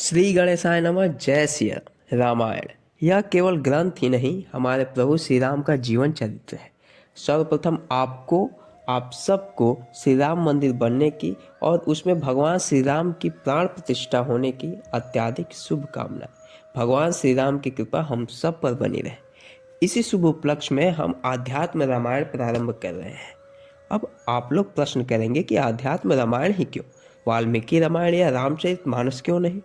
श्री गणेशाय नमः। जय सिया रामायण यह केवल ग्रंथ ही नहीं, हमारे प्रभु श्री राम का जीवन चरित्र है। सर्वप्रथम आप सबको श्री राम मंदिर बनने की और उसमें भगवान श्री राम की प्राण प्रतिष्ठा होने की अत्यधिक शुभकामनाएं। भगवान श्री राम की कृपा हम सब पर बनी रहे। इसी शुभ उपलक्ष्य में हम आध्यात्म रामायण प्रारंभ कर रहे हैं। अब आप लोग प्रश्न करेंगे कि आध्यात्म रामायण ही क्यों, वाल्मीकि रामायण या रामचरितमानस क्यों नहीं?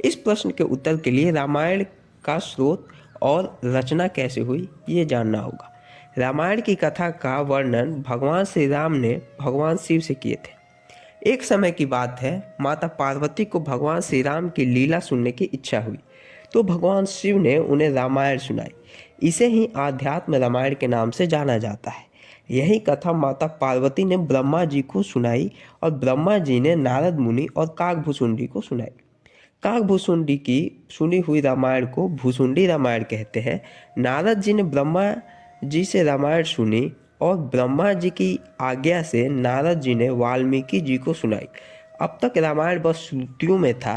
इस प्रश्न के उत्तर के लिए रामायण का स्रोत और रचना कैसे हुई ये जानना होगा। रामायण की कथा का वर्णन भगवान श्री राम ने भगवान शिव से किए थे। एक समय की बात है, माता पार्वती को भगवान श्री राम की लीला सुनने की इच्छा हुई, तो भगवान शिव ने उन्हें रामायण सुनाई। इसे ही आध्यात्म रामायण के नाम से जाना जाता है। यही कथा माता पार्वती ने ब्रह्मा जी को सुनाई और ब्रह्मा जी ने नारद मुनि और काकभूषुंडी को सुनाई। काकभूषुंडी की सुनी हुई रामायण को भूसुंडी रामायण कहते हैं। नारद जी ने ब्रह्मा जी से रामायण सुनी और ब्रह्मा जी की आज्ञा से नारद जी ने वाल्मीकि जी को सुनाई। अब तक रामायण बस श्रुतियों में था।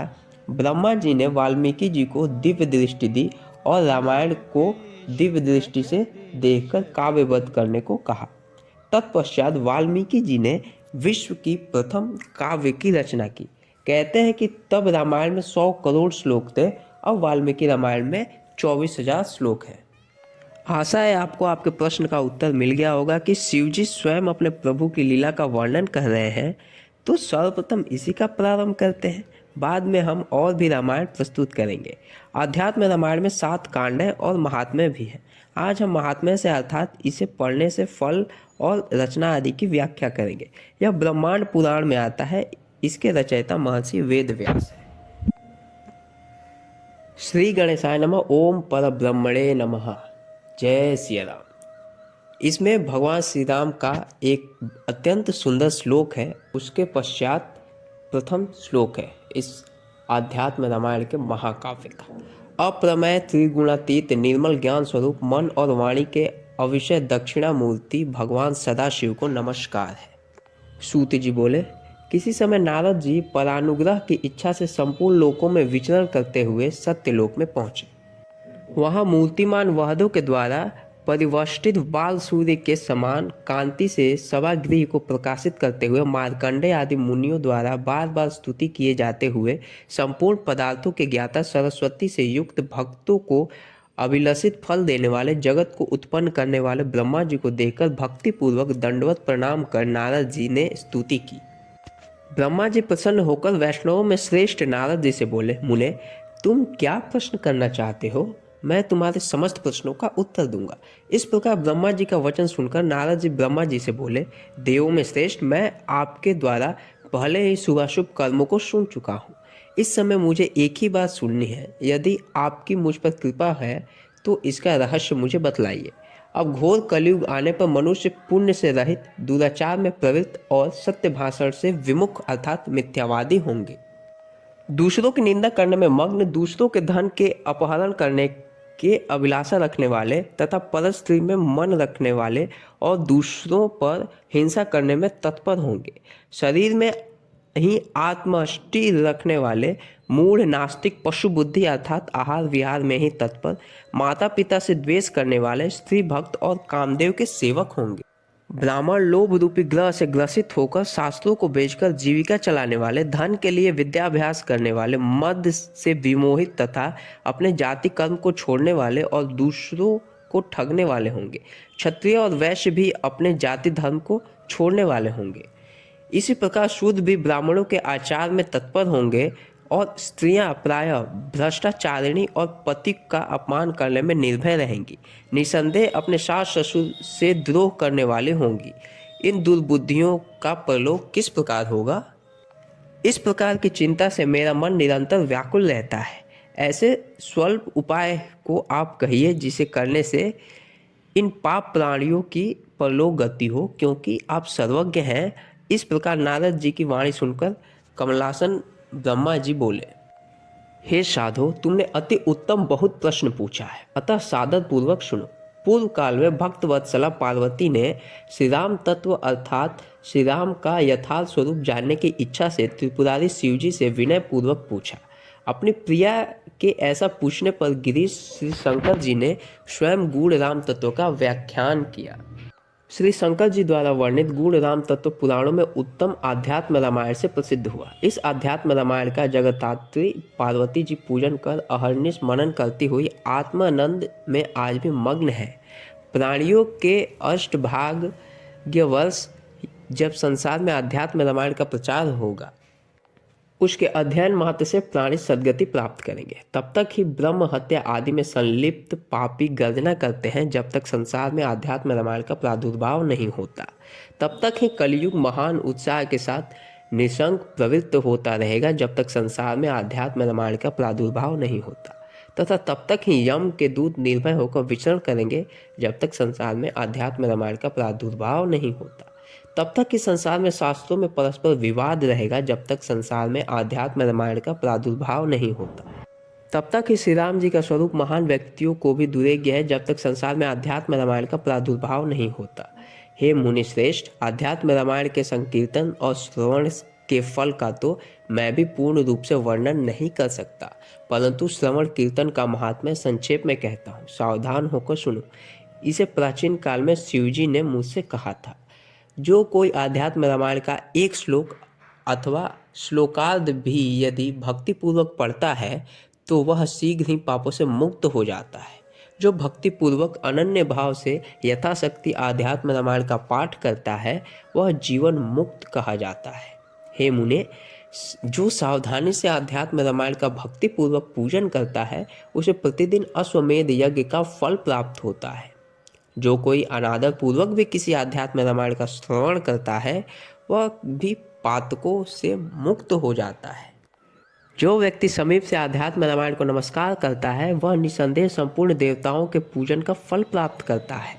ब्रह्मा जी ने वाल्मीकि जी को दिव्य दृष्टि दी और रामायण को दिव्य दृष्टि से देखकर काव्यबद्ध करने को कहा। तत्पश्चात वाल्मीकि जी ने विश्व की प्रथम काव्य की रचना की। कहते हैं कि तब रामायण में 100 करोड़ श्लोक थे, अब वाल्मीकि रामायण में 24,000 श्लोक हैं। आशा है आपको आपके प्रश्न का उत्तर मिल गया होगा कि शिवजी स्वयं अपने प्रभु की लीला का वर्णन कर रहे हैं, तो सर्वप्रथम इसी का प्रारंभ करते हैं। बाद में हम और भी रामायण प्रस्तुत करेंगे। आध्यात्म रामायण में 7 कांड हैं और महात्म्य भी है। आज हम महात्म्य से अर्थात इसे पढ़ने से फल और रचना आदि की व्याख्या करेंगे। यह ब्रह्मांड पुराण में आता है। इसके रचयिता महर्षि वेद व्यास है। श्री गणेशाय नमः। ओम परब्रह्मणे नमः। जय सिया राम। इसमें भगवान श्री राम का एक अत्यंत सुंदर श्लोक है। उसके पश्चात प्रथम श्लोक है इस आध्यात्म रामायण के महाकाव्य का। अप्रमेय त्रिगुणातीत निर्मल ज्ञान स्वरूप मन और वाणी के अविषय दक्षिणामूर्ति भगवान सदाशिव को नमस्कार है। सूत जी बोले, किसी समय नारद जी परानुग्रह की इच्छा से संपूर्ण लोकों में विचरण करते हुए सत्यलोक में पहुंचे। वहां मूर्तिमान वहदों के द्वारा परिवेष्टित बाल सूर्य के समान कांति से सभागृह को प्रकाशित करते हुए मार्कंडेय आदि मुनियों द्वारा बार बार स्तुति किए जाते हुए संपूर्ण पदार्थों के ज्ञाता सरस्वती से युक्त भक्तों को अभिलषित फल देने वाले जगत को उत्पन्न करने वाले ब्रह्मा जी को देखकर भक्तिपूर्वक दंडवत प्रणाम कर नारद जी ने स्तुति की। ब्रह्मा जी प्रसन्न होकर वैष्णवों में श्रेष्ठ नारद जी से बोले, मुने तुम क्या प्रश्न करना चाहते हो? मैं तुम्हारे समस्त प्रश्नों का उत्तर दूंगा। इस प्रकार ब्रह्मा जी का वचन सुनकर नारद जी ब्रह्मा जी से बोले, देवों में श्रेष्ठ, मैं आपके द्वारा पहले ही शुभाशुभ कर्मों को सुन चुका हूँ। इस समय मुझे एक ही बात सुननी है। यदि आपकी मुझ पर कृपा है तो इसका रहस्य मुझे बतलाइए। अब घोर कलयुग आने पर मनुष्य पुण्य से रहित, दुराचार में प्रवृत्त और सत्य भाषण से विमुख अर्थात मिथ्यावादी होंगे। दूसरों की निंदा करने में मग्न, दूसरों के धन के अपहरण करने के अभिलाषा रखने वाले तथा परस्त्री में मन रखने वाले और दूसरों पर हिंसा करने में तत्पर होंगे। शरीर में ही आत्मष्टि रखने वाले मूढ़ नास्तिक, पशु बुद्धि अर्थात आहार विहार में ही तत्पर, माता पिता से द्वेष करने वाले, स्त्री भक्त और कामदेव के सेवक होंगे। ब्राह्मण लोभ रूपी ग्रह से ग्रसित होकर शास्त्रों को बेचकर जीविका चलाने वाले, धन के लिए विद्याभ्यास करने वाले, मद से विमोहित तथा अपने जाति कर्म को छोड़ने वाले और दूसरों को ठगने वाले होंगे। क्षत्रिय और वैश्य भी अपने जाति धर्म को छोड़ने वाले होंगे। इसी प्रकार शूद्र भी ब्राह्मणों के आचार में तत्पर होंगे और स्त्रियां प्रायः भ्रष्टाचारिणी और पति का अपमान करने में निर्भय रहेंगी। निसंदेह अपने सास ससुर से द्रोह करने वाले होंगी। इन दुर्बुद्धियों का परलोक किस प्रकार होगा? इस प्रकार की चिंता से मेरा मन निरंतर व्याकुल रहता है। ऐसे स्वल्प उपाय को आप कहिए जिसे करने से इन पाप प्राणियों की परलोक गति हो, क्योंकि आप सर्वज्ञ हैं। इस प्रकार नारद जी की वाणी सुनकर कमलासन ब्रह्मा जी बोले, हे साधो, तुमने अति उत्तम बहुत प्रश्न पूछा है, अतः सादर पूर्वक सुनो। पूर्व काल में भक्त वत्सला पार्वती ने श्री राम तत्व अर्थात श्री राम का यथार्थ स्वरूप जानने की इच्छा से त्रिपुरारी शिवजी से विनय पूर्वक पूछा। अपनी प्रिया के ऐसा पूछने पर गिरीश श्री शंकर जी ने स्वयं गूढ़ राम तत्व का व्याख्यान किया। श्री शंकर जी द्वारा वर्णित गूढ़ राम तत्व पुराणों में उत्तम आध्यात्म रामायण से प्रसिद्ध हुआ। इस आध्यात्म रामायण का जगतात्री पार्वती जी पूजन कर अहर्निश मनन करती हुई आत्मानंद में आज भी मग्न है। प्राणियों के अष्टभाग्य वर्ष जब संसार में आध्यात्म रामायण का प्रचार होगा, उसके अध्ययन मात्र से प्राणी सद्गति प्राप्त करेंगे। तब तक ही ब्रह्म हत्या आदि में संलिप्त पापी गर्जना करते हैं जब तक संसार में आध्यात्म रामायण का प्रादुर्भाव नहीं होता। तब तक ही कलयुग महान उत्साह के साथ निशंक प्रवृत्त होता रहेगा जब तक संसार में आध्यात्म रामायण का प्रादुर्भाव नहीं होता, तथा तब तक ही यम के दूत निर्भय होकर विचरण करेंगे जब तक संसार में आध्यात्म रामायण का प्रादुर्भाव नहीं होता। तब तक कि संसार में शास्त्रों में परस्पर विवाद रहेगा जब तक संसार में आध्यात्म रामायण का प्रादुर्भाव नहीं होता। तब तक ही श्री राम जी का स्वरूप महान व्यक्तियों को भी दुरेग्य है जब तक संसार में आध्यात्म रामायण का प्रादुर्भाव नहीं होता। हे मुनि श्रेष्ठ, आध्यात्म रामायण के संकीर्तन और श्रवण के फल का तो मैं भी पूर्ण रूप से वर्णन नहीं कर सकता, परंतु श्रवण कीर्तन का महात्म्य संक्षेप में कहता हूँ, सावधान होकर सुनो। इसे प्राचीन काल में शिवजी ने मुझसे कहा था। जो कोई आध्यात्म रामायण का एक श्लोक अथवा श्लोकार्ध भी यदि भक्तिपूर्वक पढ़ता है तो वह शीघ्र ही पापों से मुक्त हो जाता है। जो भक्तिपूर्वक अनन्य भाव से यथाशक्ति आध्यात्म रामायण का पाठ करता है वह जीवन मुक्त कहा जाता है। हे मुने, जो सावधानी से आध्यात्म रामायण का भक्तिपूर्वक पूजन करता है उसे प्रतिदिन अश्वमेध यज्ञ का फल प्राप्त होता है। जो कोई अनादर पूर्वक भी किसी आध्यात्म रामायण का श्रवण करता है वह भी पातकों से मुक्त हो जाता है। जो व्यक्ति समीप से आध्यात्म रामायण को नमस्कार करता है वह निसंदेह संपूर्ण देवताओं के पूजन का फल प्राप्त करता है।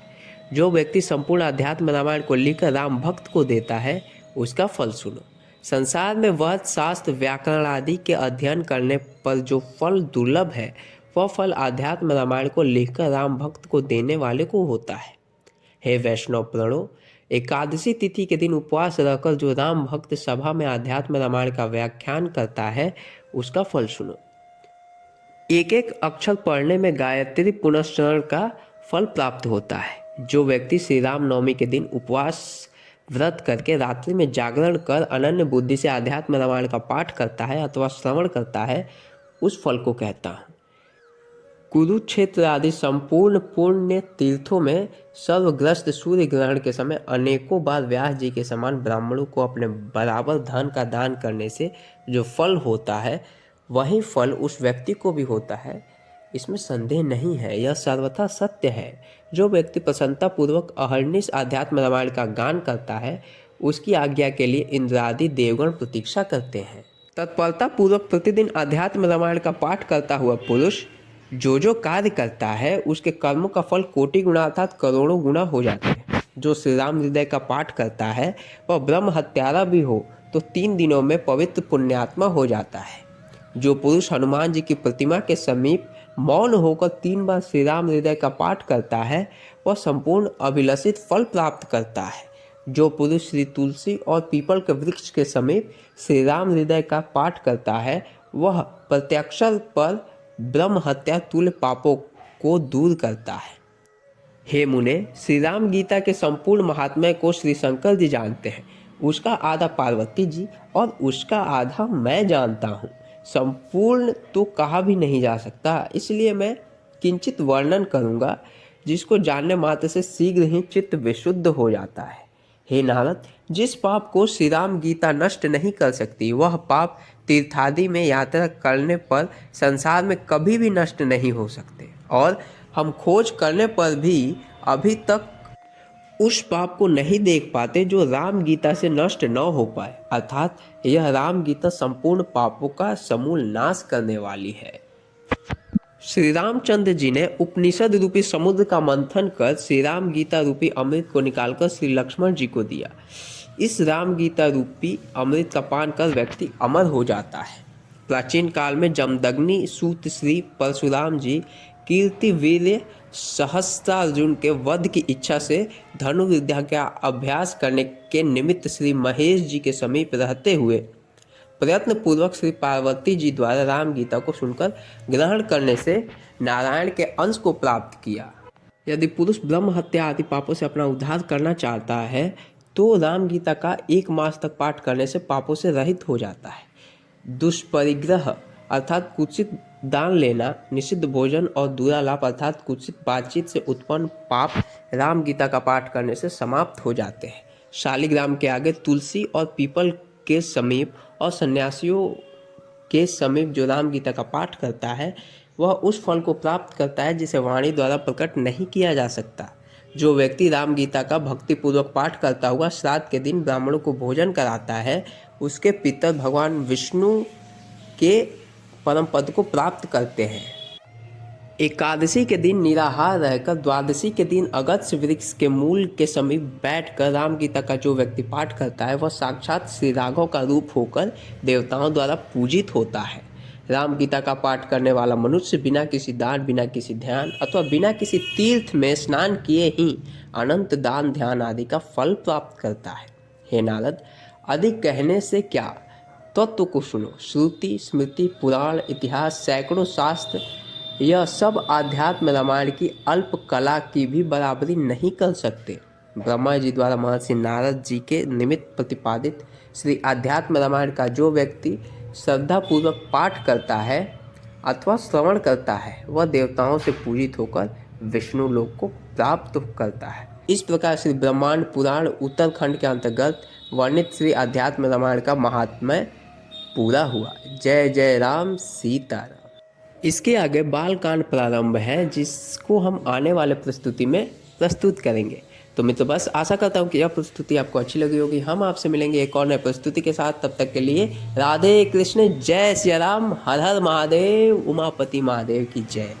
जो व्यक्ति संपूर्ण आध्यात्म रामायण को लिखकर राम भक्त को देता है उसका फल सुनो। संसार में वह शास्त्र व्याकरण आदि के अध्ययन करने पर जो फल दुर्लभ है वह फल आध्यात्म रामायण को लिखकर राम भक्त को देने वाले को होता है। हे वैष्णव प्रणो, एकादशी तिथि के दिन उपवास रहकर जो राम भक्त सभा में आध्यात्म रामायण का व्याख्यान करता है उसका फल सुनो। एक एक अक्षर पढ़ने में गायत्री पुनश्चरण का फल प्राप्त होता है। जो व्यक्ति श्री राम नवमी के दिन उपवास व्रत करके रात्रि में जागरण कर अनन्य बुद्धि से आध्यात्म रामायण का पाठ करता है अथवा श्रवण करता है उस फल को कहता हूँ। कुरुक्षेत्र आदि संपूर्ण पुण्य तीर्थों में सर्वग्रस्त सूर्य ग्रहण के समय अनेकों बार व्यास जी के समान ब्राह्मणों को अपने बराबर धन का दान करने से जो फल होता है वही फल उस व्यक्ति को भी होता है, इसमें संदेह नहीं है, यह सर्वथा सत्य है। जो व्यक्ति प्रसन्नतापूर्वक अहर्निश आध्यात्म रामायण का गान करता है उसकी आज्ञा के लिए इंद्रादि देवगण प्रतीक्षा करते हैं। तत्परता पूर्वक प्रतिदिन आध्यात्म रामायण का पाठ करता हुआ पुरुष जो कार्य करता है उसके कर्मों का फल कोटि गुना अर्थात करोड़ों गुना हो जाते हैं। जो श्री राम हृदय का पाठ करता है वह ब्रह्म हत्यारा भी हो तो 3 दिनों में पवित्र पुण्यात्मा हो जाता है। जो पुरुष हनुमान जी की प्रतिमा के समीप मौन होकर 3 बार श्री राम हृदय का पाठ करता है वह संपूर्ण अभिलषित फल प्राप्त करता है। जो पुरुष श्री तुलसी और पीपल के वृक्ष के समीप श्री राम हृदय का पाठ करता है वह प्रत्यक्षर पर ब्रह्म हत्या तुल्य पापों को दूर करता है। हे मुने, श्री राम गीता के संपूर्ण महात्म्य को श्री शंकर जी जानते हैं। उसका आधा पार्वती जी और उसका आधा मैं जानता हूँ। संपूर्ण तो कहा भी नहीं जा सकता, इसलिए मैं किंचित वर्णन करूँगा जिसको जानने मात्र से शीघ्र ही चित्त विशुद्ध हो जाता है। हे नारद, जिस पाप को श्री राम गीता नष्ट नहीं कर सकती वह पाप तीर्थादि में यात्रा करने पर संसार में कभी भी नष्ट नहीं हो सकते, और हम खोज करने पर भी अभी तक उस पाप को नहीं देख पाते जो राम गीता से नष्ट न हो पाए। अर्थात यह राम गीता संपूर्ण पापों का समूल नाश करने वाली है। श्री रामचंद्र जी ने उपनिषद रूपी समुद्र का मंथन कर श्री राम गीता रूपी अमृत को निकालकर श्री लक्ष्मण जी को दिया। इस राम गीता रूपी अमृत का पान कर व्यक्ति अमर हो जाता है। प्राचीन काल में जमदग्नि सूत श्री परशुराम जी कीर्ति वीर्य सहस्त्रार्जुन के वध की इच्छा से धनुर्विद्या का अभ्यास करने के निमित्त श्री महेश जी के समीप रहते हुए प्रयत्न पूर्वक श्री पार्वती जी द्वारा राम गीता को सुनकर ग्रहण करने से नारायण के अंश को प्राप्त किया। यदि पुरुष ब्रह्म हत्या आदि पापों से अपना उद्धार करना चाहता है तो राम गीता का 1 मास तक पाठ करने से पापों से रहित हो जाता है। दुष्परिग्रह अर्थात कुत्सित दान लेना, निषिद्ध भोजन और दुरालाप अर्थात कुत्सित बातचीत से उत्पन्न पाप राम गीता का पाठ करने से समाप्त हो जाते हैं। शालिग्राम के आगे तुलसी और पीपल के समीप और सन्यासियों के समीप जो राम गीता का पाठ करता है वह उस फल को प्राप्त करता है जिसे वाणी द्वारा प्रकट नहीं किया जा सकता। जो व्यक्ति राम गीता का भक्तिपूर्वक पाठ करता हुआ श्राद्ध के दिन ब्राह्मणों को भोजन कराता है उसके पितर भगवान विष्णु के परम पद को प्राप्त करते हैं। एकादशी के दिन निराहार रहकर द्वादशी के दिन अगस्त्य वृक्ष के मूल के समीप बैठकर राम गीता का जो व्यक्ति पाठ करता है वह साक्षात श्री राघव का रूप होकर देवताओं द्वारा पूजित होता है। राम गीता का पाठ करने वाला मनुष्य बिना किसी दान, बिना किसी ध्यान अथवा बिना किसी तीर्थ में स्नान किए ही अनंत दान ध्यान आदि का फल प्राप्त करता है। हे नारद, अधिक कहने से क्या, तत्व को सुनो। श्रुति, स्मृति, पुराण, इतिहास, सैकड़ों शास्त्र, यह सब आध्यात्म रामायण की अल्प कला की भी बराबरी नहीं कर सकते। ब्रह्मा जी द्वारा महर्षि नारद जी के निमित्त प्रतिपादित श्री आध्यात्म रामायण का जो व्यक्ति श्रद्धापूर्वक पाठ करता है अथवा श्रवण करता है वह देवताओं से पूजित होकर विष्णु लोक को प्राप्त करता है। इस प्रकार श्री ब्रह्मांड पुराण उत्तरखंड के अंतर्गत वर्णित श्री आध्यात्म रामायण का महात्म्य पूरा हुआ। जय जय राम सीताराम। इसके आगे बालकांड प्रारंभ है जिसको हम आने वाले प्रस्तुति में प्रस्तुत करेंगे। तो मित्रों, बस आशा करता हूँ कि यह प्रस्तुति आपको अच्छी लगी होगी। हम आपसे मिलेंगे एक और नए प्रस्तुति के साथ। तब तक के लिए राधे कृष्ण, जय सिया राम, हर हर महादेव, उमापति महादेव की जय।